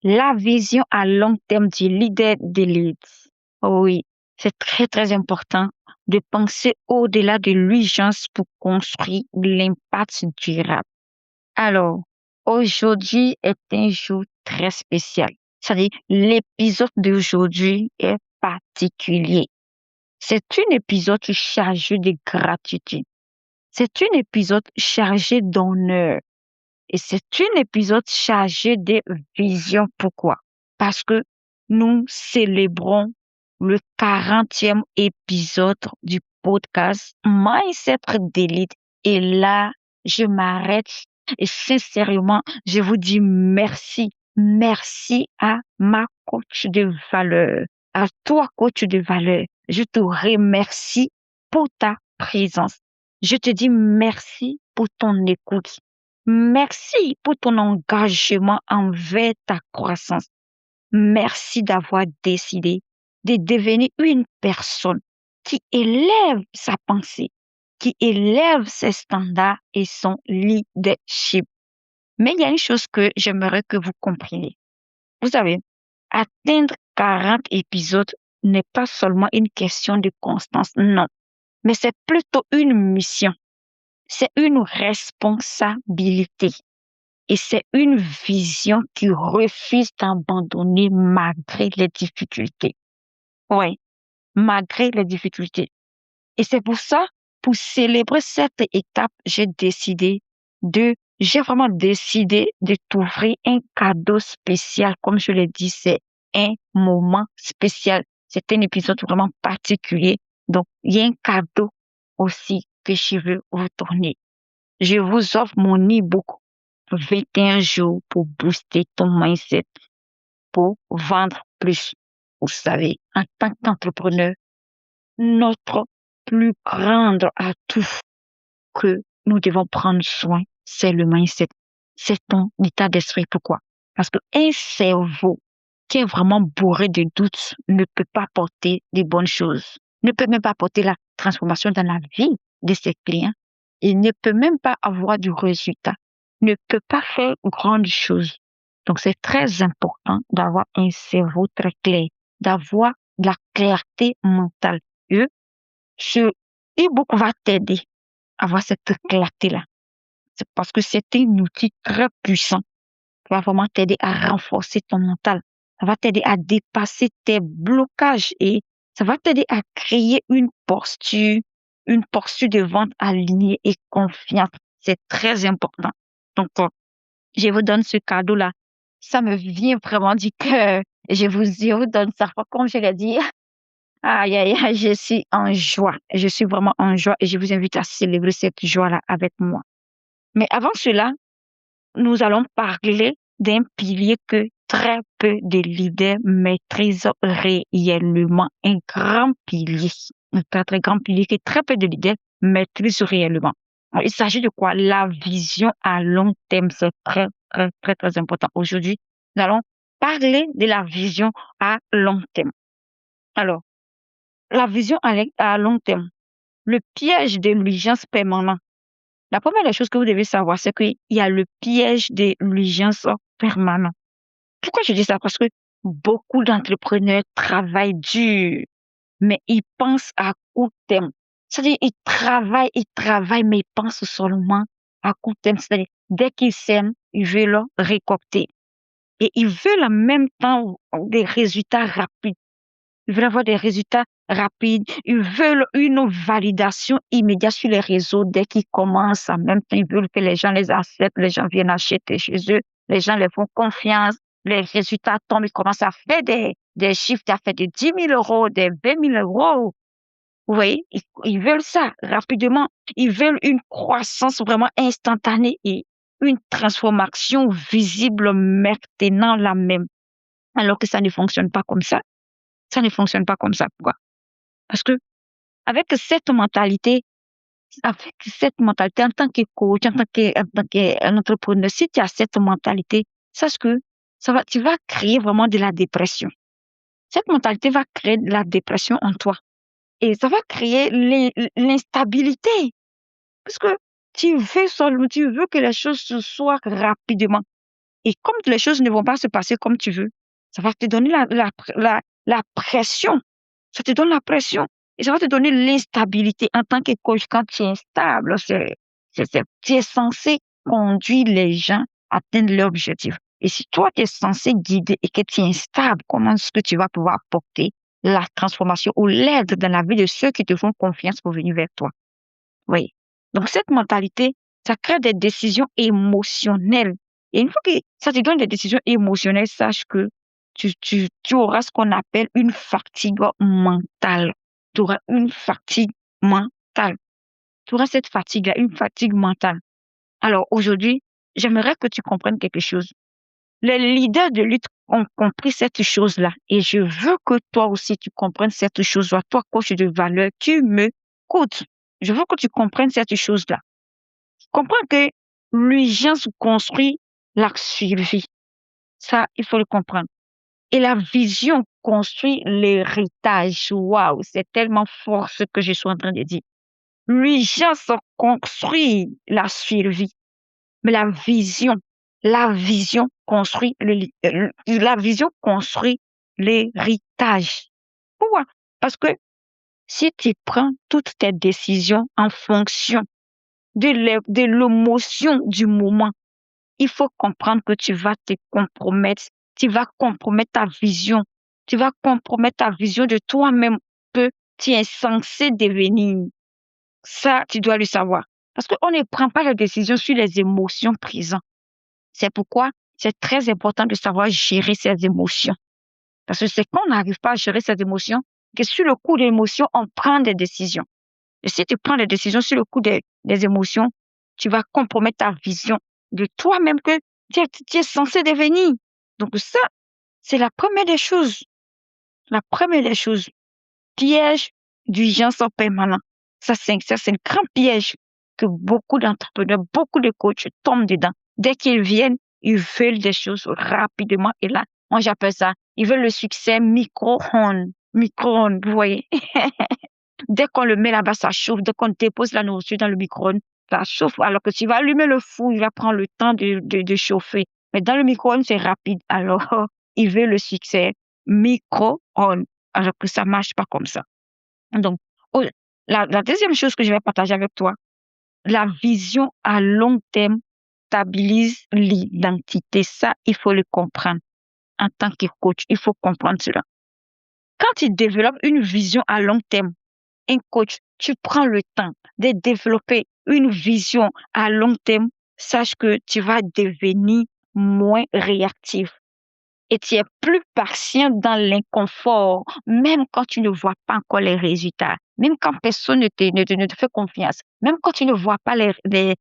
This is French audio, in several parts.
La vision à long terme du leader d'élite. Oui, c'est très, très important de penser au-delà de l'urgence pour construire l'impact durable. Alors, aujourd'hui est un jour très spécial. C'est-à-dire, l'épisode d'aujourd'hui est particulier. C'est un épisode chargé de gratitude. C'est un épisode chargé d'honneur. Et c'est un épisode chargé de vision. Pourquoi? Parce que nous célébrons le 40e épisode du podcast Mindset d'élite. Et là, je m'arrête et sincèrement, je vous dis merci. Merci à ma coach de valeur, à toi, coach de valeur. Je te remercie pour ta présence. Je te dis merci pour ton écoute. Merci pour ton engagement envers ta croissance. Merci d'avoir décidé de devenir une personne qui élève sa pensée, qui élève ses standards et son leadership. Mais il y a une chose que j'aimerais que vous compreniez. Vous savez, atteindre 40 épisodes n'est pas seulement une question de constance, non, mais c'est plutôt une mission. C'est une responsabilité. Et c'est une vision qui refuse d'abandonner malgré les difficultés. Oui, malgré les difficultés. Et c'est pour ça, pour célébrer cette étape, j'ai vraiment décidé de t'ouvrir un cadeau spécial. Comme je l'ai dit, c'est un moment spécial. C'est un épisode vraiment particulier. Donc, il y a un cadeau aussi que je veux vous donner. Je vous offre mon e-book 21 jours pour booster ton mindset, pour vendre plus. Vous savez, en tant qu'entrepreneur, notre plus grand atout que nous devons prendre soin, c'est le mindset. C'est ton état d'esprit. Pourquoi? Parce qu'un cerveau qui est vraiment bourré de doutes ne peut pas porter des bonnes choses, ne peut même pas porter la transformation dans la vie de ses clients. Il ne peut même pas avoir du résultat, ne peut pas faire grandes choses. Donc, c'est très important d'avoir un cerveau très clair, d'avoir de la clarté mentale. Et ce e-book va t'aider à avoir cette clarté-là. C'est parce que c'est un outil très puissant qui va vraiment t'aider à renforcer ton mental. Ça va t'aider à dépasser tes blocages et ça va t'aider à créer une posture de vente alignée et confiante. C'est très important. Donc, je vous donne ce cadeau-là. Ça me vient vraiment du cœur. Je vous donne ça. Comme je l'ai dit, aïe, aïe, aïe, je suis en joie. Je suis vraiment en joie et je vous invite à célébrer cette joie-là avec moi. Mais avant cela, nous allons parler d'un pilier que très peu de leaders maîtrisent réellement. Un grand pilier. Un très, très grand pilier que très peu de leaders maîtrisent réellement. Il s'agit de quoi? La vision à long terme. C'est très, très, très, très important. Aujourd'hui, nous allons parler de la vision à long terme. Alors, la vision à long terme. Le piège de l'urgence permanente. La première des choses que vous devez savoir, c'est qu'il y a le piège de l'urgence permanente. Pourquoi je dis ça? Parce que beaucoup d'entrepreneurs travaillent dur, mais ils pensent à court terme. C'est-à-dire, ils travaillent, mais ils pensent seulement à court terme. C'est-à-dire, dès qu'ils sèment, ils veulent récolter. Et ils veulent en même temps des résultats rapides. Ils veulent avoir des résultats rapides. Ils veulent une validation immédiate sur les réseaux dès qu'ils commencent. En même temps, ils veulent que les gens les acceptent, les gens viennent acheter chez eux, les gens les font confiance, les résultats tombent, ils commencent à faire des chiffres d'affaires de 10 000 euros, de 20 000 euros. Vous voyez, ils veulent ça rapidement. Ils veulent une croissance vraiment instantanée et une transformation visible maintenant la même. Alors que ça ne fonctionne pas comme ça. Ça ne fonctionne pas comme ça. Pourquoi? Parce que avec cette mentalité, en tant que coach, en tant qu'entrepreneur, si tu as cette mentalité, sache que tu vas créer vraiment de la dépression. Cette mentalité va créer de la dépression en toi. Et ça va créer l'instabilité. Parce que tu veux que les choses se soient rapidement. Et comme les choses ne vont pas se passer comme tu veux, ça va te donner la pression. Ça te donne la pression. Et ça va te donner l'instabilité en tant que coach. Quand tu es instable, tu es censé conduire les gens à atteindre leur objectif. Et si toi, tu es censé guider et que tu es instable, comment est-ce que tu vas pouvoir apporter la transformation ou l'aide dans la vie de ceux qui te font confiance pour venir vers toi? Oui. Donc, cette mentalité, ça crée des décisions émotionnelles. Et une fois que ça te donne des décisions émotionnelles, sache que tu auras ce qu'on appelle une fatigue mentale. Tu auras une fatigue mentale. Tu auras cette fatigue-là, une fatigue mentale. Alors, aujourd'hui, j'aimerais que tu comprennes quelque chose. Les leaders de lutte ont compris cette chose-là. Et je veux que toi aussi, tu comprennes cette chose-là. Toi, coach de valeur, tu me écoutes. Je veux que tu comprennes cette chose-là. Comprends que l'urgence construit la survie. Ça, il faut le comprendre. Et la vision construit l'héritage. Waouh, c'est tellement fort ce que je suis en train de dire. L'urgence construit la survie. Mais la vision construit la vision construit l'héritage. Pourquoi? Parce que si tu prends toutes tes décisions en fonction de l'émotion du moment, il faut comprendre que tu vas te compromettre. Tu vas compromettre ta vision. Tu vas compromettre ta vision de toi-même que tu es censé devenir. Ça, tu dois le savoir. Parce qu'on ne prend pas les décisions sur les émotions présentes. C'est pourquoi c'est très important de savoir gérer ses émotions. Parce que c'est quand on n'arrive pas à gérer ses émotions que sur le coup des émotions, on prend des décisions. Et si tu prends des décisions sur le coup des émotions, tu vas compromettre ta vision de toi-même que tu es censé devenir. Donc ça, c'est la première des choses. La première des choses. Piège d'urgence en permanent. Ça, c'est un grand piège que beaucoup d'entrepreneurs, beaucoup de coachs tombent dedans. Dès qu'ils viennent, ils veulent des choses rapidement. Et là, moi, j'appelle ça, ils veulent le succès micro-ondes. Micro-ondes, vous voyez. Dès qu'on le met là-bas, ça chauffe. Dès qu'on dépose la nourriture dans le micro-ondes, ça chauffe. Alors que tu vas allumer le four, il va prendre le temps de chauffer. Mais dans le micro-ondes, c'est rapide. Alors, il veut le succès micro-ondes. Alors que ça marche pas comme ça. Donc, oh, la deuxième chose que je vais partager avec toi, la vision à long terme stabilise l'identité. Ça, il faut le comprendre. En tant que coach, il faut comprendre cela. Quand tu développes une vision à long terme, un coach, tu prends le temps de développer une vision à long terme, sache que tu vas devenir moins réactif et tu es plus patient dans l'inconfort, même quand tu ne vois pas encore les résultats, même quand personne ne te fait confiance, même quand tu ne vois pas des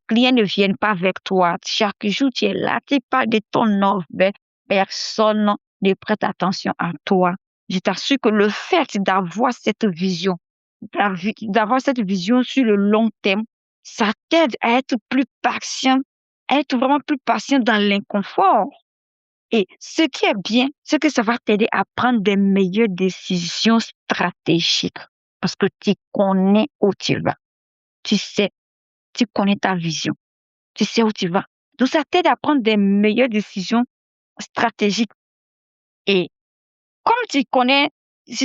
clients ne viennent pas avec toi. Chaque jour, tu es là, tu parles de ton offre, mais personne ne prête attention à toi. Je t'assure que le fait d'avoir cette vision sur le long terme, ça t'aide à être plus patient, à être vraiment plus patient dans l'inconfort. Et ce qui est bien, c'est que ça va t'aider à prendre des meilleures décisions stratégiques parce que tu connais où tu vas. Tu sais, tu connais ta vision. Tu sais où tu vas. Donc, ça t'aide à prendre des meilleures décisions stratégiques. Et comme tu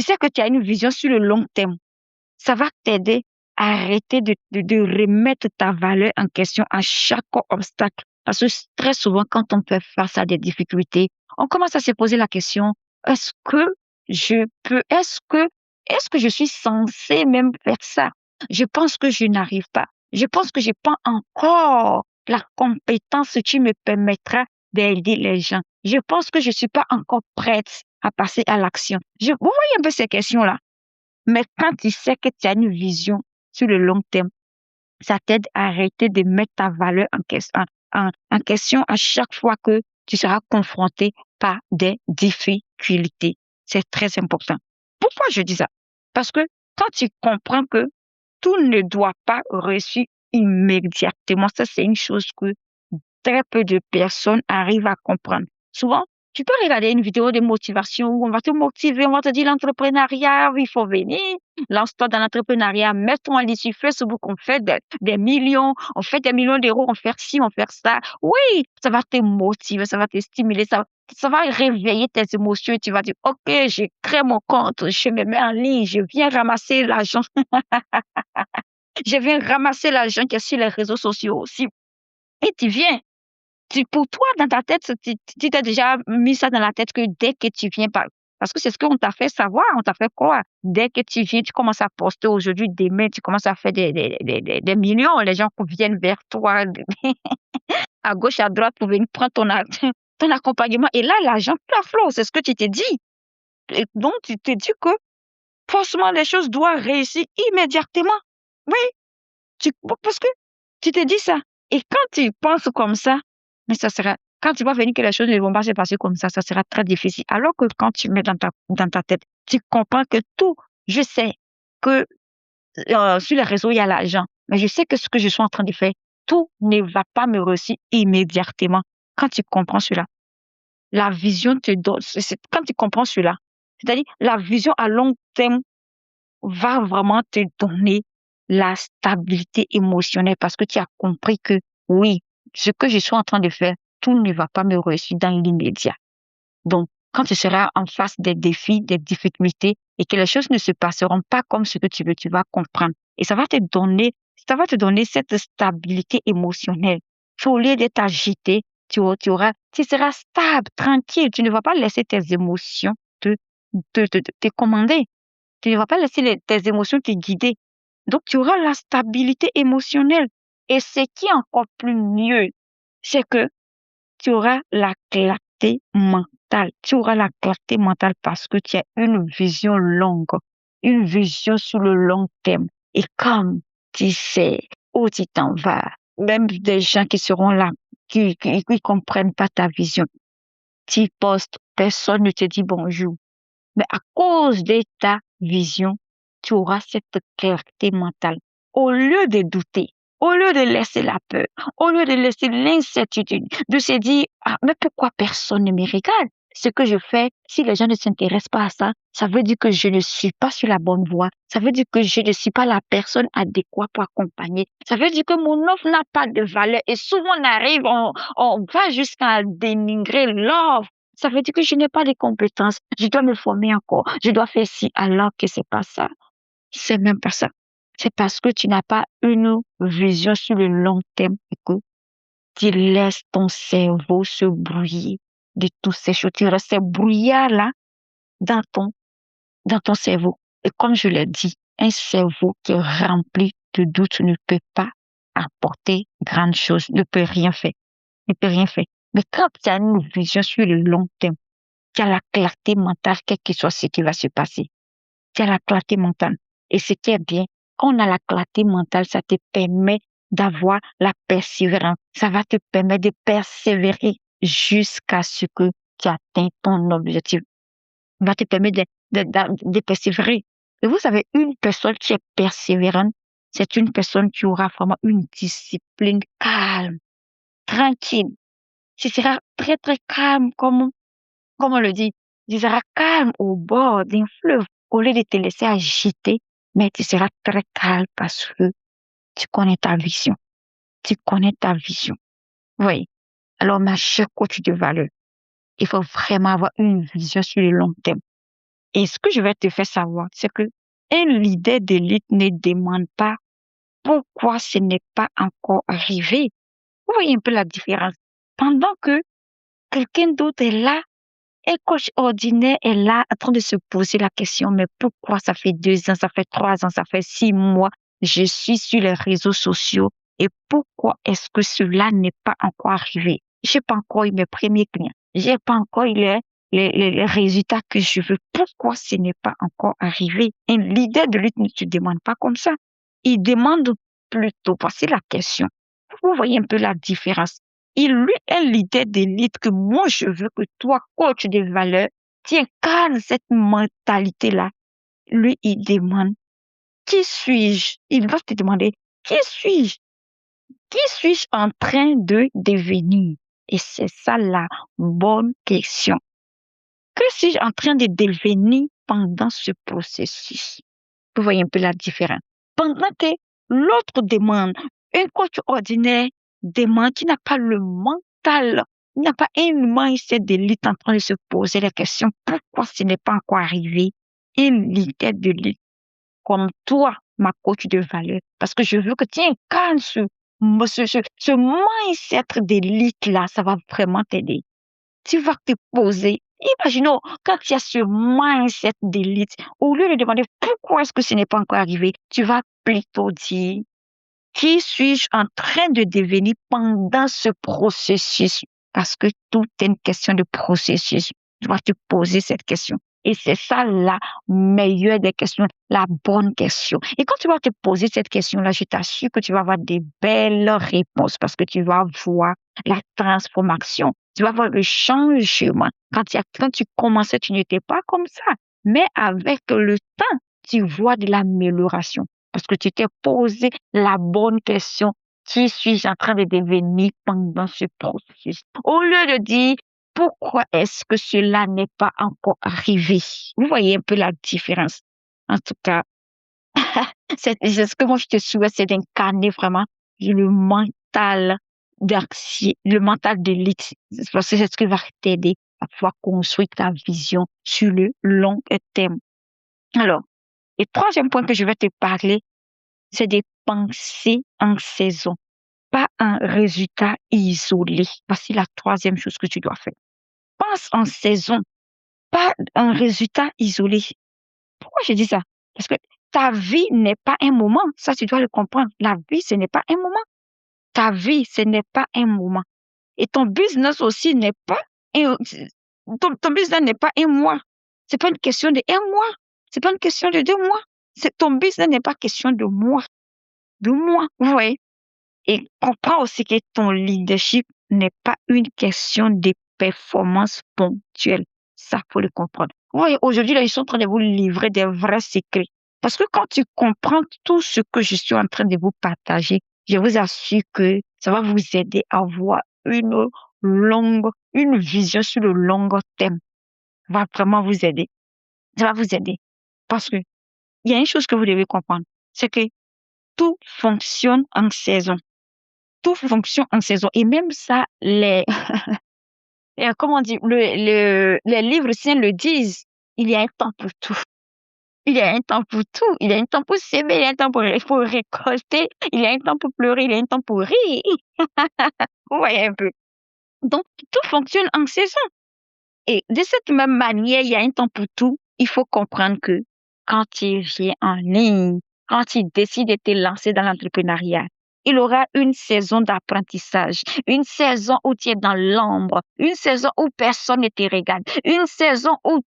sais que tu as une vision sur le long terme, ça va t'aider à arrêter de remettre ta valeur en question à chaque obstacle. Parce que très souvent, quand on fait face à des difficultés, on commence à se poser la question, est-ce que est-ce que je suis censée même faire ça? Je pense que je n'arrive pas. Je pense que je n'ai pas encore la compétence qui me permettra d'aider les gens. Je pense que je ne suis pas encore prête à passer à l'action. Vous voyez un peu ces questions-là. Mais quand tu sais que tu as une vision sur le long terme, ça t'aide à arrêter de mettre ta valeur en question à chaque fois que tu seras confronté par des difficultés. C'est très important. Pourquoi je dis ça? Parce que quand tu comprends que tout ne doit pas réussir immédiatement, ça c'est une chose que très peu de personnes arrivent à comprendre. Souvent, Tu peux regarder une vidéo de motivation où on va te motiver, on va te dire l'entrepreneuriat, il faut venir, lance-toi dans l'entrepreneuriat, mets-toi en ligne sur Facebook, on fait des millions, on fait des millions d'euros, on fait ci, on fait ça. Oui, ça va te motiver, ça va te stimuler, ça va réveiller tes émotions et tu vas dire, OK, je crée mon compte, je me mets en ligne, je viens ramasser l'argent, je viens ramasser l'argent qui est sur les réseaux sociaux aussi. Et tu viens. Pour toi, dans ta tête, tu t'es déjà mis ça dans la tête que dès que tu viens, parce que c'est ce qu'on t'a fait savoir, on t'a fait quoi? Dès que tu viens, tu commences à poster aujourd'hui, demain, tu commences à faire des millions. Les gens viennent vers toi à gauche, à droite pour venir prendre ton accompagnement. Et là, l'argent flot, c'est ce que tu t'es dit. Et donc, tu te dis que forcément, les choses doivent réussir immédiatement. Oui, parce que tu te dis ça. Et quand tu penses comme ça, mais ça sera, quand tu vas venir que les choses ne vont pas se passer comme ça sera très difficile. Alors que quand tu mets dans ta tête, tu comprends que tout, je sais que sur les réseaux, il y a l'argent, mais je sais que ce que je suis en train de faire, tout ne va pas me réussir immédiatement. Quand tu comprends cela, la vision te donne, quand tu comprends cela, c'est-à-dire la vision à long terme va vraiment te donner la stabilité émotionnelle parce que tu as compris que oui, ce que je suis en train de faire, tout ne va pas me réussir dans l'immédiat. Donc, quand tu seras en face des défis, des difficultés et que les choses ne se passeront pas comme ce que tu veux, tu vas comprendre. Et ça va te donner cette stabilité émotionnelle. Au lieu d'être agité, tu seras stable, tranquille. Tu ne vas pas laisser tes émotions te commander. Tu ne vas pas laisser tes émotions te guider. Donc, tu auras la stabilité émotionnelle. Et ce qui est encore plus mieux, c'est que tu auras la clarté mentale. Tu auras la clarté mentale parce que tu as une vision longue, une vision sur le long terme. Et comme tu sais où tu t'en vas, même des gens qui seront là, qui comprennent pas ta vision, tu postes, personne ne te dit bonjour. Mais à cause de ta vision, tu auras cette clarté mentale. Au lieu de douter, au lieu de laisser la peur, au lieu de laisser l'incertitude, de se dire, ah, mais pourquoi personne ne me regarde? Ce que je fais, si les gens ne s'intéressent pas à ça, ça veut dire que je ne suis pas sur la bonne voie. Ça veut dire que je ne suis pas la personne adéquate pour accompagner. Ça veut dire que mon offre n'a pas de valeur. Et souvent, on va jusqu'à dénigrer l'offre. Ça veut dire que je n'ai pas de compétences. Je dois me former encore. Je dois faire ci alors que c'est pas ça. C'est même pas ça. C'est parce que tu n'as pas une vision sur le long terme et que tu laisses ton cerveau se brouiller de toutes ces choses. Tu restes ces brouillards-là dans ton cerveau. Et comme je l'ai dit, un cerveau qui est rempli de doutes ne peut pas apporter grande chose, ne peut rien faire, ne peut rien faire. Mais quand tu as une vision sur le long terme, tu as la clarté mentale, quel que soit ce qui va se passer. Tu as la clarté mentale. Et ce qui est bien, quand on a la clarté mentale, ça te permet d'avoir la persévérance. Ça va te permettre de persévérer jusqu'à ce que tu atteignes ton objectif. Ça va te permettre de persévérer. Et vous savez, une personne qui est persévérante, c'est une personne qui aura vraiment une discipline calme, tranquille. Tu seras très, très calme, comme on le dit. Tu seras calme au bord d'un fleuve au lieu de te laisser agiter, mais tu seras très calme parce que tu connais ta vision. Tu connais ta vision. Oui. Alors, ma chère coach de valeur, il faut vraiment avoir une vision sur le long terme. Et ce que je vais te faire savoir, c'est que un leader d'élite ne demande pas pourquoi ce n'est pas encore arrivé. Vous voyez un peu la différence. Pendant que quelqu'un d'autre est là, un coach ordinaire est là en train de se poser la question, mais pourquoi ça fait 2 ans, ça fait 3 ans, ça fait 6 mois, je suis sur les réseaux sociaux et pourquoi est-ce que cela n'est pas encore arrivé? J'ai pas encore eu mes premiers clients. J'ai pas encore eu les résultats que je veux. Pourquoi ce n'est pas encore arrivé? Un leader de lutte ne se demande pas comme ça. Il demande plutôt, voici la question. Vous voyez un peu la différence. Il lui est l'idée d'élite que moi je veux que toi, coach de valeur, tu incarnes cette mentalité-là. Lui, il demande, qui suis-je? Il va te demander, qui suis-je? Qui suis-je en train de devenir? Et c'est ça la bonne question. Que suis-je en train de devenir pendant ce processus? Vous voyez un peu la différence. Pendant que l'autre demande, un coach ordinaire demande qui n'a pas le mental, il n'y a pas un mindset d'élite en train de se poser la question pourquoi ce n'est pas encore arrivé. Un leader de l'élite comme toi, ma coach de valeur, parce que je veux que tu incarnes ce mindset d'élite-là, ça va vraiment t'aider. Tu vas te poser. Imaginons, quand il y a ce mindset d'élite, au lieu de demander pourquoi est-ce que ce n'est pas encore arrivé, tu vas plutôt dire, qui suis-je en train de devenir pendant ce processus? Parce que tout est une question de processus. Tu vas te poser cette question. Et c'est ça la meilleure des questions, la bonne question. Et quand tu vas te poser cette question-là, je t'assure que tu vas avoir des belles réponses parce que tu vas voir la transformation. Tu vas voir le changement. Quand tu commençais, tu n'étais pas comme ça. Mais avec le temps, tu vois de l'amélioration parce que tu t'es posé la bonne question. Qui suis-je en train de devenir pendant ce processus? Au lieu de dire, pourquoi est-ce que cela n'est pas encore arrivé? Vous voyez un peu la différence. En tout cas, c'est ce que moi je te souhaite, c'est d'incarner vraiment le mental le mental de l'élite. Parce que c'est ce qui va t'aider à pouvoir construire ta vision sur le long terme. Alors, le troisième point que je vais te parler, c'est des pensées en saison, pas un résultat isolé. Voici la troisième chose que tu dois faire. Pense en saison, pas un résultat isolé. Pourquoi je dis ça? Parce que ta vie n'est pas un moment. Ça, tu dois le comprendre. La vie, ce n'est pas un moment. Ta vie, ce n'est pas un moment. Et ton business aussi n'est pas un, ton business n'est pas un mois. C'est pas une question de un mois. C'est pas une question de 2 mois. Ton business n'est pas question de mois. De mois. Vous voyez? Et comprends aussi que ton leadership n'est pas une question de performance ponctuelle. Ça, faut le comprendre. Vous voyez, aujourd'hui, là, ils sont en train de vous livrer des vrais secrets. Parce que quand tu comprends tout ce que je suis en train de vous partager, je vous assure que ça va vous aider à avoir une vision sur le long terme. Ça va vraiment vous aider. Ça va vous aider. Parce que il y a une chose que vous devez comprendre, c'est que tout fonctionne en saison. Tout fonctionne en saison. Et même ça, comment on dit, les livres saints le disent. Il y a un temps pour tout. Il y a un temps pour tout. Il y a un temps pour s'aimer, il y a un temps pour récolter, il y a un temps pour pleurer, il y a un temps pour rire. Vous voyez un peu. Donc, tout fonctionne en saison. Et de cette même manière, il y a un temps pour tout. Il faut comprendre que quand tu viens en ligne, quand tu décides de te lancer dans l'entrepreneuriat, il aura une saison d'apprentissage, une saison où tu es dans l'ombre, une saison où personne ne te regarde, une saison où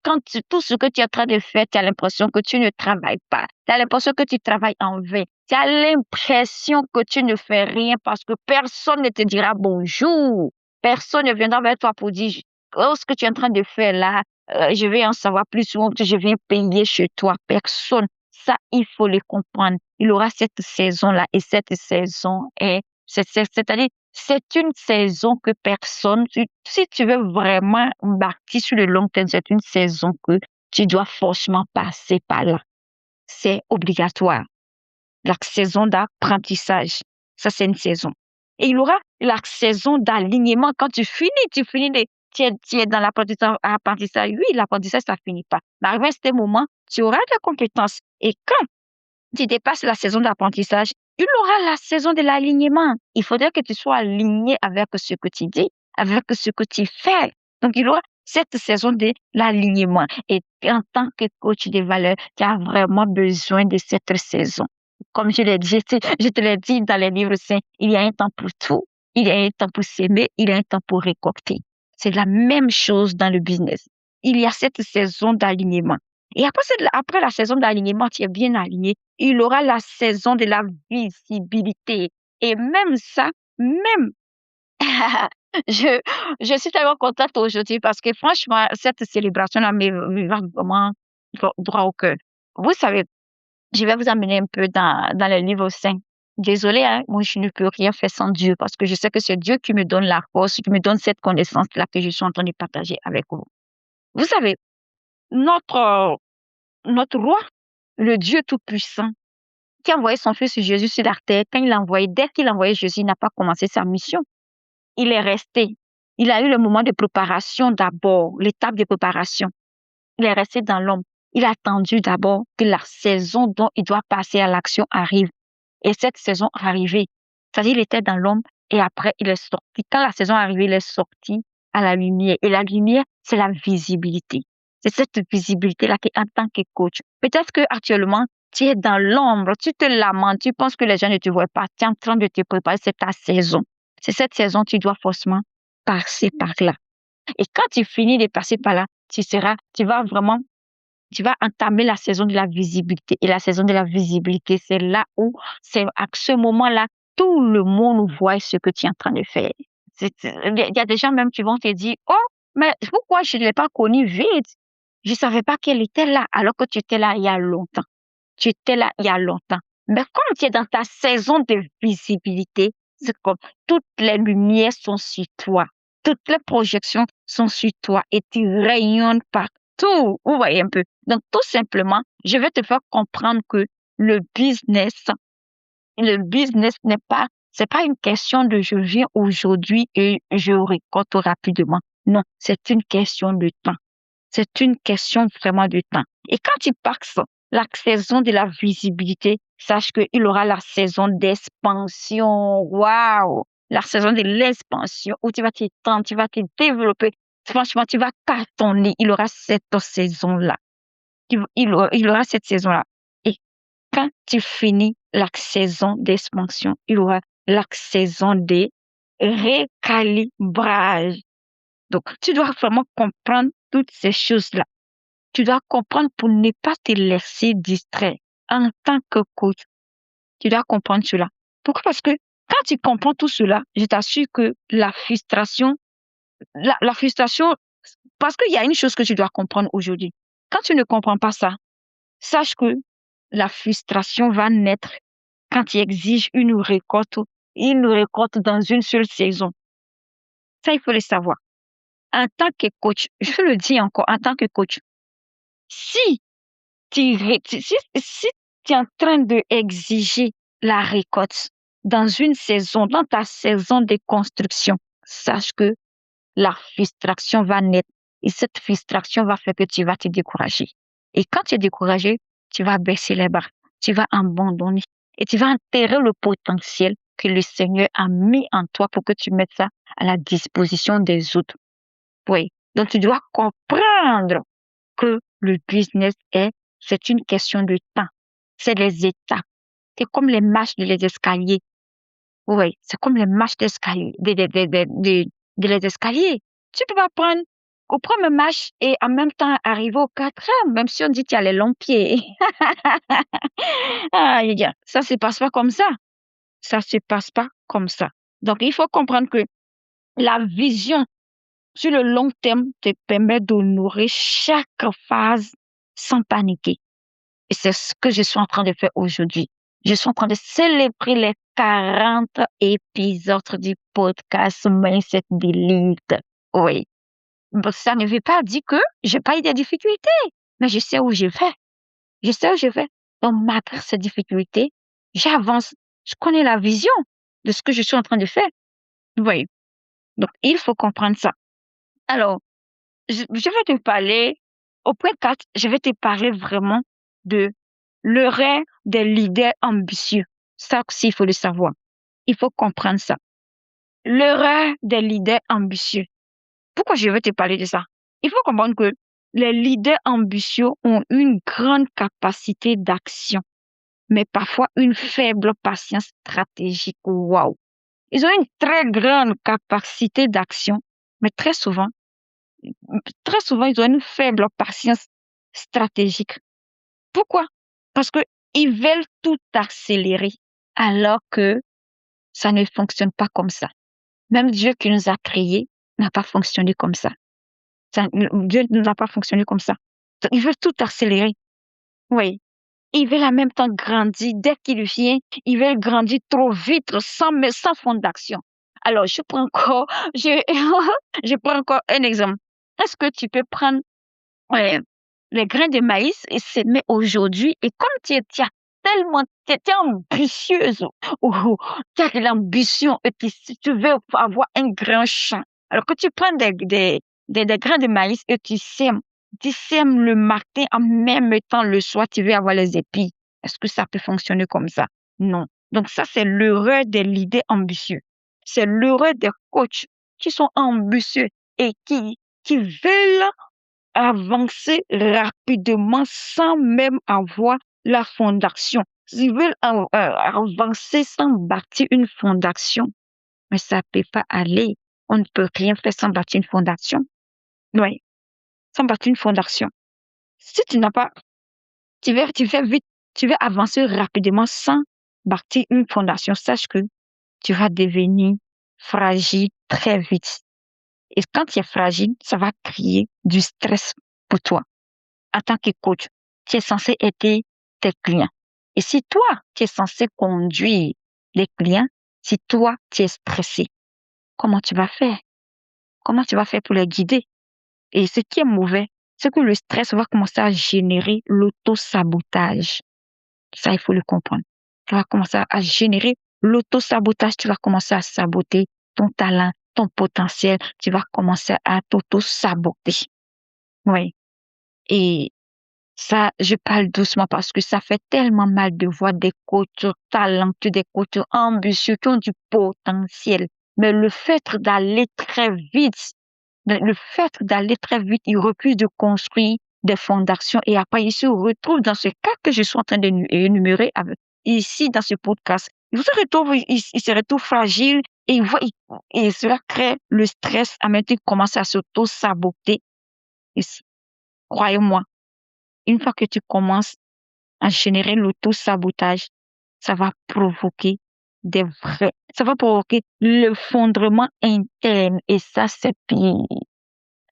tout ce que tu es en train de faire, tu as l'impression que tu ne travailles pas, tu as l'impression que tu travailles en vain, tu as l'impression que tu ne fais rien parce que personne ne te dira bonjour, personne ne viendra vers toi pour dire oh, ce que tu es en train de faire là, je vais en savoir plus souvent que je viens payer chez toi. Personne. Ça, il faut le comprendre. Il aura cette saison-là et cette saison c'est-à-dire, c'est une saison que si tu veux vraiment bâtir sur le long terme, c'est une saison que tu dois forcément passer par là. C'est obligatoire. La saison d'apprentissage, ça c'est une saison. Et il y aura la saison d'alignement. Quand tu finis, tu es dans l'apprentissage. Oui, l'apprentissage, ça finit pas. Mais arrivé à ce moment, tu auras des compétences. Et quand tu dépasses la saison d'apprentissage, il aura la saison de l'alignement. Il faudrait que tu sois aligné avec ce que tu dis, avec ce que tu fais. Donc, il aura cette saison de l'alignement. Et en tant que coach de valeur, tu as vraiment besoin de cette saison. Comme je l'ai dit, je te l'ai dit dans les livres saints, il y a un temps pour tout. Il y a un temps pour s'aimer, il y a un temps pour récolter. C'est la même chose dans le business. Il y a cette saison d'alignement. Et après la saison d'alignement, tu es bien aligné, il aura la saison de la visibilité. Et même ça, même, je, je suis tellement contente aujourd'hui parce que franchement, cette célébration-là me va vraiment droit au cœur. Vous savez, je vais vous amener un peu dans le livre saint. Désolée, hein, moi, je ne peux rien faire sans Dieu parce que je sais que c'est Dieu qui me donne la force, qui me donne cette connaissance-là que je suis en train de partager avec vous. Vous savez, notre, notre roi, le Dieu Tout-Puissant, qui a envoyé son fils Jésus sur la terre, quand il l'a envoyé, dès qu'il a envoyé Jésus, il n'a pas commencé sa mission. Il est resté. Il a eu le moment de préparation d'abord, l'étape de préparation. Il est resté dans l'homme. Il a attendu d'abord que la saison dont il doit passer à l'action arrive. Et cette saison arrivée, c'est-à-dire il était dans l'ombre et après il est sorti. Quand la saison est arrivée, il est sorti à la lumière. Et la lumière, c'est la visibilité. C'est cette visibilité-là qui, en tant que coach, peut-être que actuellement tu es dans l'ombre, tu te lamentes, tu penses que les gens ne te voient pas, tu es en train de te préparer, c'est ta saison. C'est cette saison, tu dois forcément passer par là. Et quand tu finis de passer par là, tu vas entamer la saison de la visibilité. Et la saison de la visibilité, c'est là où, c'est à ce moment-là, tout le monde voit ce que tu es en train de faire. Il y a des gens même qui vont te dire, oh, mais pourquoi je ne l'ai pas connu vite? Je ne savais pas qu'elle était là, alors que tu étais là il y a longtemps. Tu étais là il y a longtemps. Mais comme tu es dans ta saison de visibilité, c'est comme toutes les lumières sont sur toi. Toutes les projections sont sur toi et tu rayonnes partout. Vous voyez un peu. Donc, tout simplement, je vais te faire comprendre que le business, c'est pas une question de je viens aujourd'hui et je récolte rapidement. Non, c'est une question de temps. C'est une question vraiment de temps. Et quand tu passes la saison de la visibilité, sache qu'il aura la saison d'expansion. Waouh! La saison de l'expansion où tu vas t'étendre, tu vas te développer. Franchement, tu vas cartonner. Il aura cette saison-là. Il aura cette saison-là. Et quand tu finis la saison d'expansion, il aura la saison de récalibrage. Donc, tu dois vraiment comprendre toutes ces choses-là. Tu dois comprendre pour ne pas te laisser distraire. En tant que coach, tu dois comprendre cela. Pourquoi? Parce que quand tu comprends tout cela, je t'assure que la frustration, parce qu'il y a une chose que tu dois comprendre aujourd'hui. Quand tu ne comprends pas ça, sache que la frustration va naître quand tu exiges une récolte dans une seule saison. Ça, il faut le savoir. En tant que coach, je le dis encore, en tant que coach, si si tu es en train d'exiger la récolte dans ta saison de construction, sache que la frustration va naître et cette frustration va faire que tu vas te décourager. Et quand tu es découragé, tu vas baisser les bras, tu vas abandonner et tu vas enterrer le potentiel que le Seigneur a mis en toi pour que tu mettes ça à la disposition des autres. Oui. Donc, tu dois comprendre que le business c'est une question de temps. C'est les étapes. C'est comme les marches de les escaliers. Oui, c'est comme les marches d'escalier, de les escaliers. Tu peux pas prendre au premier marche et en même temps arriver au quatrième, même si on dit qu'il y a les longs pieds. Ah, ça se passe pas comme ça. Ça se passe pas comme ça. Donc, il faut comprendre que la vision sur le long terme te permet d'honorer chaque phase sans paniquer. Et c'est ce que je suis en train de faire aujourd'hui. Je suis en train de célébrer les 40 épisodes du podcast Mindset Delete. Oui. Ça ne veut pas dire que j'ai pas eu des difficultés, mais je sais où je vais. Je sais où je vais. Donc, malgré ces difficultés, j'avance. Je connais la vision de ce que je suis en train de faire. Oui. Donc, il faut comprendre ça. Alors, je vais te parler, au point 4, je vais te parler vraiment de l'erreur des leaders ambitieux. Ça aussi, il faut le savoir. Il faut comprendre ça. L'erreur des leaders ambitieux. Pourquoi je vais te parler de ça? Il faut comprendre que les leaders ambitieux ont une grande capacité d'action, mais parfois une faible patience stratégique. Waouh! Ils ont une très grande capacité d'action, mais très souvent, ils ont une faible patience stratégique. Pourquoi? Parce que ils veulent tout accélérer, alors que ça ne fonctionne pas comme ça. Même Dieu qui nous a créés n'a pas fonctionné comme ça. Dieu ne nous a pas fonctionné comme ça. Donc, ils veulent tout accélérer. Oui. il veut en même temps grandir. Dès qu'il vient, il veut grandir trop vite, sans fond d'action. Alors, je prends encore, je, je prends encore un exemple. Est-ce que tu peux prendre euh, les grains de maïs et s'aimer aujourd'hui? Et comme tu es ambitieuse, ou tu as de l'ambition et puis si tu veux avoir un grand champ, alors que tu prends des grains de maïs et tu sèmes le matin en même temps le soir, tu veux avoir les épis. Est-ce que ça peut fonctionner comme ça? Non. Donc ça, c'est l'erreur des leaders ambitieux. C'est l'erreur des coachs qui sont ambitieux et qui veulent avancer rapidement sans même avoir la fondation. Ils veulent avancer sans bâtir une fondation, mais ça peut pas aller. On ne peut rien faire sans bâtir une fondation. Oui, sans bâtir une fondation. Si tu n'as pas, tu fais vite, tu vas avancer rapidement sans bâtir une fondation. Sache que tu vas devenir fragile très vite. Et quand tu es fragile, ça va créer du stress pour toi. En tant que coach, tu es censé aider tes clients. Et si toi, tu es censé conduire les clients, si toi, tu es stressé, comment tu vas faire? Comment tu vas faire pour les guider? Et ce qui est mauvais, c'est que le stress va commencer à générer l'auto-sabotage. Ça, il faut le comprendre. Tu vas commencer à générer l'auto-sabotage. Tu vas commencer à saboter ton talent, ton potentiel. Tu vas commencer à t'auto-saboter. Oui. Et ça, je parle doucement parce que ça fait tellement mal de voir des coachs talentueux, des coachs ambitieux qui ont du potentiel. Mais le fait d'aller très vite, ils refusent de construire des fondations et après ils se retrouvent dans ce cas que je suis en train d'énumérer ici dans ce podcast. Ils se retrouvent fragiles et cela crée le stress à mesure qu'ils commencent à s'auto-saboter. Croyez-moi, une fois que tu commences à générer l'auto-sabotage, ça va provoquer ça va provoquer l'effondrement interne et ça, c'est pire.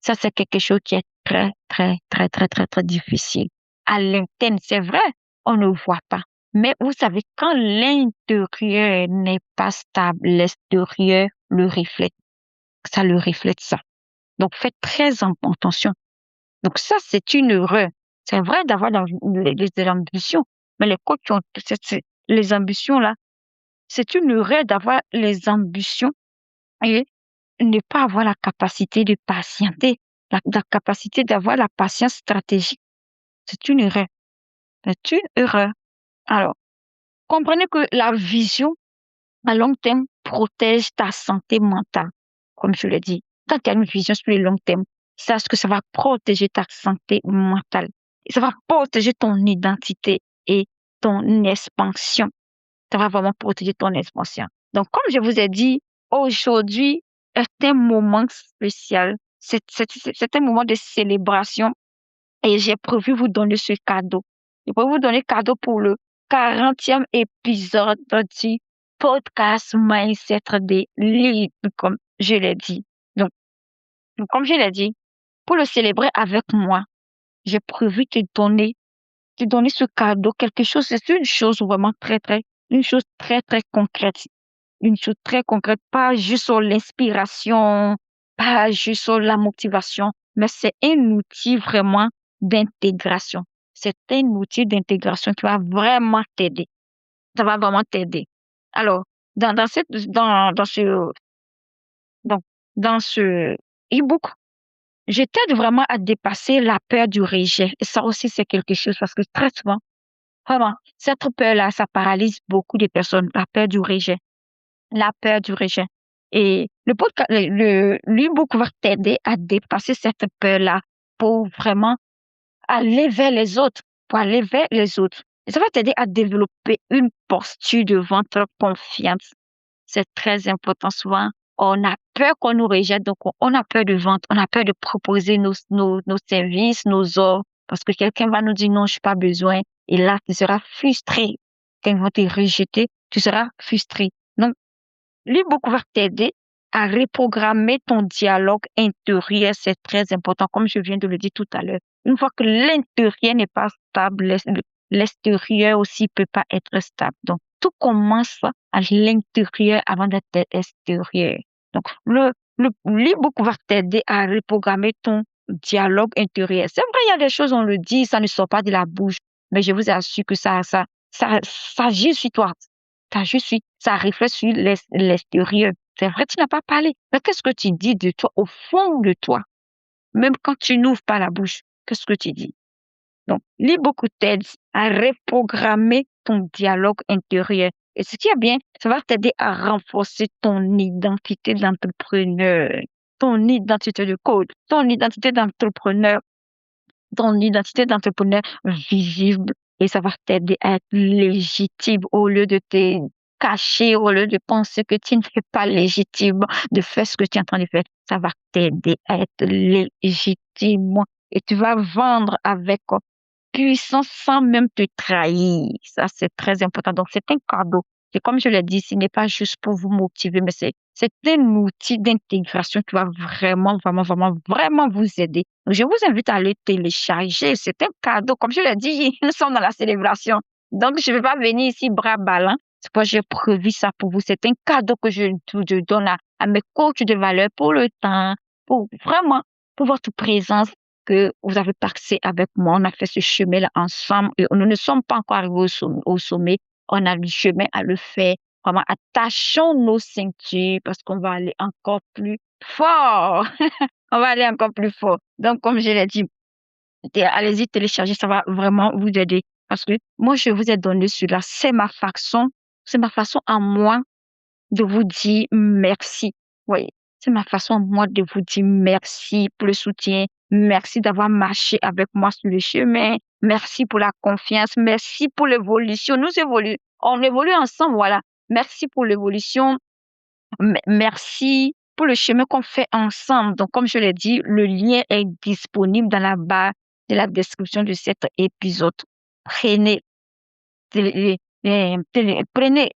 Ça, c'est quelque chose qui est très, très, très, très, très, très difficile. À l'interne, c'est vrai, on ne voit pas. Mais vous savez, quand l'intérieur n'est pas stable, l'extérieur le reflète. Ça le reflète ça. Donc, faites très attention. Donc ça, c'est une erreur. C'est vrai d'avoir des ambitions, mais les coachs ont les ambitions là, c'est une erreur d'avoir les ambitions et ne pas avoir la capacité de patienter, la capacité d'avoir la patience stratégique. C'est une erreur. C'est une erreur. Alors, comprenez que la vision à long terme protège ta santé mentale, comme je l'ai dit. Quand tu as une vision sur le long terme, sache que ça va protéger ta santé mentale. Et ça va protéger ton identité et ton expansion. Ça va vraiment protéger ton expansion. Donc, comme je vous ai dit, aujourd'hui est un moment spécial. C'est un moment de célébration et j'ai prévu vous donner ce cadeau. J'ai prévu vous donner cadeau pour le 40e épisode du podcast Mindset des leads, comme je l'ai dit. Donc, comme je l'ai dit, pour le célébrer avec moi, j'ai prévu te donner ce cadeau, quelque chose, c'est une chose très, très concrète. Une chose très concrète, pas juste sur l'inspiration, pas juste sur la motivation, mais c'est un outil vraiment d'intégration. C'est un outil d'intégration qui va vraiment t'aider. Ça va vraiment t'aider. Alors, dans cette, donc, dans ce e-book, je t'aide vraiment à dépasser la peur du rejet. Et ça aussi, c'est quelque chose parce que très souvent, vraiment, cette peur-là, ça paralyse beaucoup de personnes, la peur du rejet. La peur du rejet. Et l'e-book va t'aider à dépasser cette peur-là pour vraiment aller vers les autres, pour aller vers les autres. Et ça va t'aider à développer une posture de vente confiante. C'est très important. Souvent, on a peur qu'on nous rejette, donc on a peur de vente, on a peur de proposer nos services, nos offres, parce que quelqu'un va nous dire non, je n'ai pas besoin. Et là, tu seras frustré. Quand ils vont te rejeter, tu seras frustré. Donc, l'e-book va t'aider à reprogrammer ton dialogue intérieur. C'est très important, comme je viens de le dire tout à l'heure. Une fois que l'intérieur n'est pas stable, l'extérieur aussi peut pas être stable. Donc, tout commence à l'intérieur avant d'être extérieur. Donc, le l'e-book va t'aider à reprogrammer ton dialogue intérieur. C'est vrai, il y a des choses, on le dit, ça ne sort pas de la bouche, mais je vous assure que ça agit sur toi. Ça agit sur, ça reflète sur l'extérieur. C'est vrai, tu n'as pas parlé. Mais qu'est-ce que tu dis de toi, au fond de toi? Même quand tu n'ouvres pas la bouche, qu'est-ce que tu dis? Donc, l'e-book t'aide à reprogrammer ton dialogue intérieur. Et ce qui est bien, ça va t'aider à renforcer ton identité d'entrepreneur, ton identité de coach, ton identité d'entrepreneur visible, et ça va t'aider à être légitime au lieu de te cacher, au lieu de penser que tu n'es pas légitime de faire ce que tu es en train de faire. Ça va t'aider à être légitime et tu vas vendre avec puissance sans même te trahir. Ça, c'est très important. Donc, c'est un cadeau. Et comme je l'ai dit, ce n'est pas juste pour vous motiver, mais c'est un outil d'intégration qui va vraiment, vraiment, vraiment, vraiment vous aider. Donc, je vous invite à le télécharger. C'est un cadeau. Comme je l'ai dit, nous sommes dans la célébration. Donc, je ne vais pas venir ici bras ballants. C'est pourquoi j'ai prévu ça pour vous. C'est un cadeau que je donne à mes coachs de valeur pour le temps, pour vraiment, pour votre présence que vous avez passé avec moi. On a fait ce chemin-là ensemble et nous ne sommes pas encore arrivés au sommet. On a le chemin à le faire. Vraiment, attachons nos ceintures parce qu'on va aller encore plus fort. On va aller encore plus fort. Donc, comme je l'ai dit, allez-y télécharger, ça va vraiment vous aider. Parce que moi, je vous ai donné cela. C'est ma façon à moi de vous dire merci. Oui, c'est ma façon, moi, de vous dire merci pour le soutien. Merci d'avoir marché avec moi sur le chemin. Merci pour la confiance. Merci pour l'évolution. On évolue ensemble, voilà. Merci pour l'évolution. Merci pour le chemin qu'on fait ensemble. Donc, comme je l'ai dit, le lien est disponible dans la barre de la description de cet épisode. Prenez, prenez,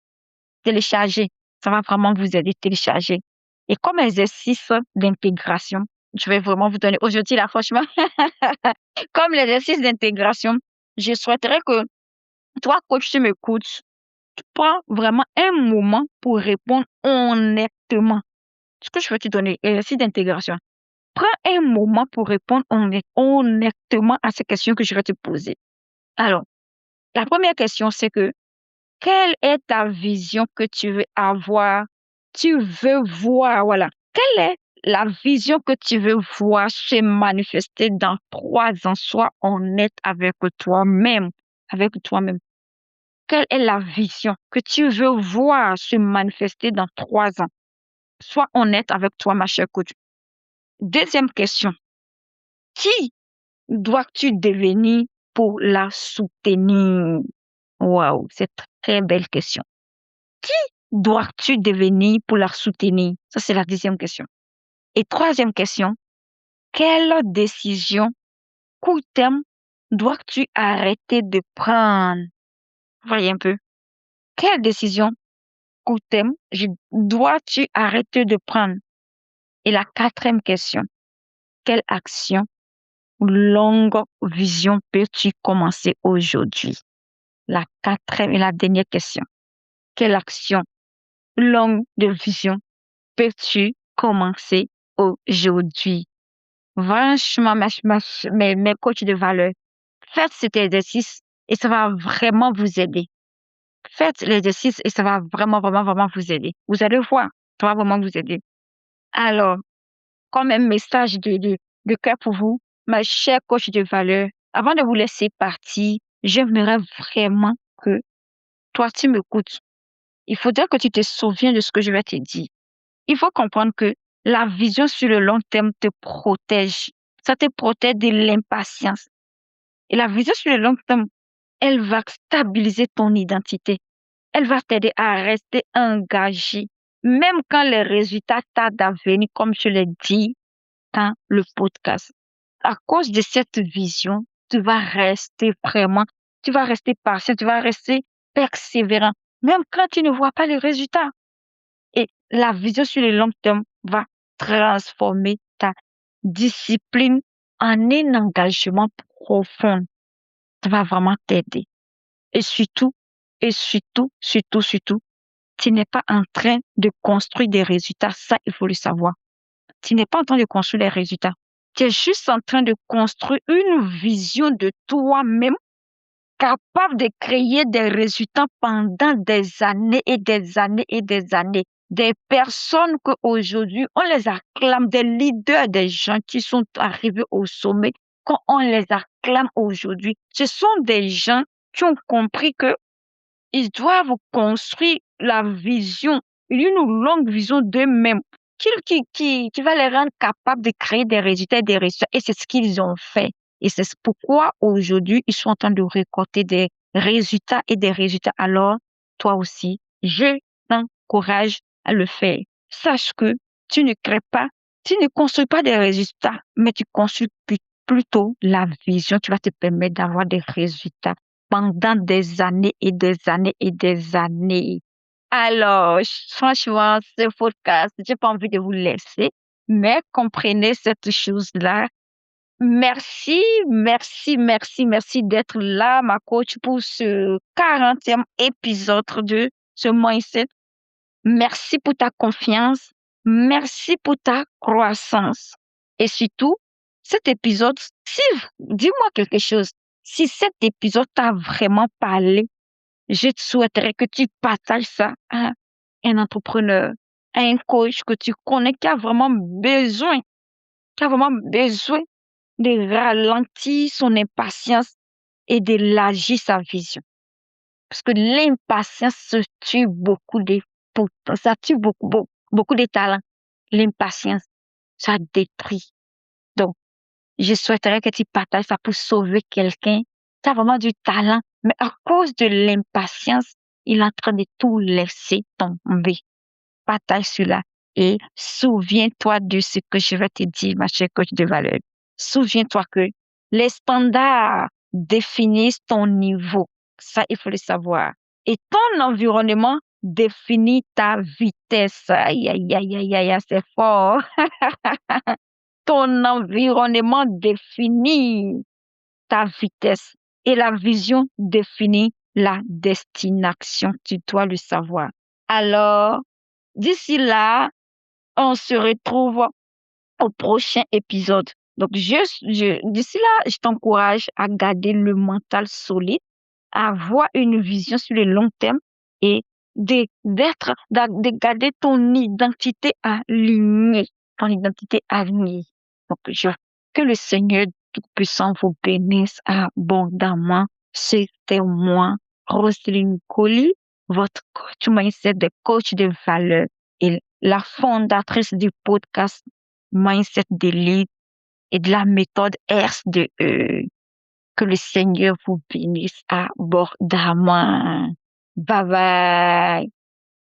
télécharger. Ça va vraiment vous aider, télécharger. Et comme exercice d'intégration, je vais vraiment vous donner aujourd'hui, là, franchement, comme l'exercice d'intégration, je souhaiterais que toi, coach, tu m'écoutes, tu prends vraiment un moment pour répondre honnêtement. Ce que je veux te donner, exercice d'intégration. Prends un moment pour répondre honnêtement à ces questions que je vais te poser. Alors, la première question, c'est que quelle est ta vision que tu veux avoir? Tu veux voir, voilà. Quelle est la vision que tu veux voir se manifester dans 3 ans? Sois honnête avec toi-même, avec toi-même. Quelle est la vision que tu veux voir se manifester dans 3 ans? Sois honnête avec toi, ma chère coach. Deuxième question. Qui dois-tu devenir pour la soutenir? Waouh, c'est une très belle question. Qui dois-tu devenir pour la soutenir? Ça, c'est la deuxième question. Et troisième question, quelle décision court terme dois-tu arrêter de prendre? Voyez un peu. Quelle décision court terme dois-tu arrêter de prendre? Et la quatrième question, quelle action ou longue vision peux-tu commencer aujourd'hui? La quatrième et la dernière question, quelle action longue de vision peux-tu commencer aujourd'hui? Franchement, mes coachs de valeur, faites cet exercice et ça va vraiment vous aider. Faites l'exercice et ça va vraiment, vraiment, vraiment vous aider. Vous allez voir, ça va vraiment vous aider. Alors, comme un message de cœur pour vous, ma chère coach de valeur, avant de vous laisser partir, j'aimerais vraiment que toi, tu m'écoutes. Il faudrait que tu te souviennes de ce que je vais te dire. Il faut comprendre que la vision sur le long terme te protège. Ça te protège de l'impatience. Et la vision sur le long terme, elle va stabiliser ton identité. Elle va t'aider à rester engagé, même quand les résultats tardent à venir, comme je l'ai dit dans le podcast. À cause de cette vision, tu vas rester patient, tu vas rester persévérant, même quand tu ne vois pas les résultats. Et la vision sur le long terme va transformer ta discipline en un engagement profond. Ça va vraiment t'aider. Et surtout, surtout, tu n'es pas en train de construire des résultats. Ça, il faut le savoir. Tu n'es pas en train de construire des résultats. Tu es juste en train de construire une vision de toi-même capable de créer des résultats pendant des années et des années et des années. Des personnes qu'aujourd'hui, on les acclame, des leaders, des gens qui sont arrivés au sommet, quand on les acclame aujourd'hui, ce sont des gens qui ont compris que ils doivent construire la vision, une longue vision d'eux-mêmes, qui va les rendre capables de créer des résultats et des résultats. Et c'est ce qu'ils ont fait. Et c'est pourquoi aujourd'hui, ils sont en train de récolter des résultats et des résultats. Alors, toi aussi, je t'encourage à le faire. Sache que tu ne crées pas, tu ne construis pas des résultats, mais tu construis plutôt la vision qui va te permettre d'avoir des résultats pendant des années et des années et des années. Alors, franchement, ce podcast, j'ai pas envie de vous laisser, mais comprenez cette chose-là. Merci, merci, merci, merci d'être là, ma coach, pour ce 40e épisode de ce mindset. Merci pour ta confiance. Merci pour ta croissance. Et surtout, cet épisode, si, dis-moi quelque chose. Si cet épisode t'a vraiment parlé, je te souhaiterais que tu partages ça à un entrepreneur, à un coach que tu connais qui a vraiment besoin de ralentir son impatience et d'élargir sa vision. Parce que l'impatience se tue beaucoup ça tue beaucoup de talents. L'impatience, ça détruit. Donc, je souhaiterais que tu partages ça pour sauver quelqu'un. Tu as vraiment du talent, mais à cause de l'impatience, il est en train de tout laisser tomber. Partage cela et souviens-toi de ce que je vais te dire, ma chère coach de valeur. Souviens-toi que les standards définissent ton niveau. Ça, il faut le savoir. Et ton environnement définit ta vitesse. Aïe, aïe, aïe, aïe, aïe, c'est fort. Ton environnement définit ta vitesse et la vision définit la destination. Tu dois le savoir. Alors, d'ici là, on se retrouve au prochain épisode. Donc, d'ici là, je t'encourage à garder le mental solide, à avoir une vision sur le long terme et de garder ton identité alignée. Ton identité alignée. Donc, que le Seigneur Tout-Puissant vous bénisse abondamment. C'était moi, Roselyne Colli, votre coach mindset de coach de valeur et la fondatrice du podcast Mindset d'élite et de la méthode RS2E. Que le Seigneur vous bénisse abondamment. Bye bye.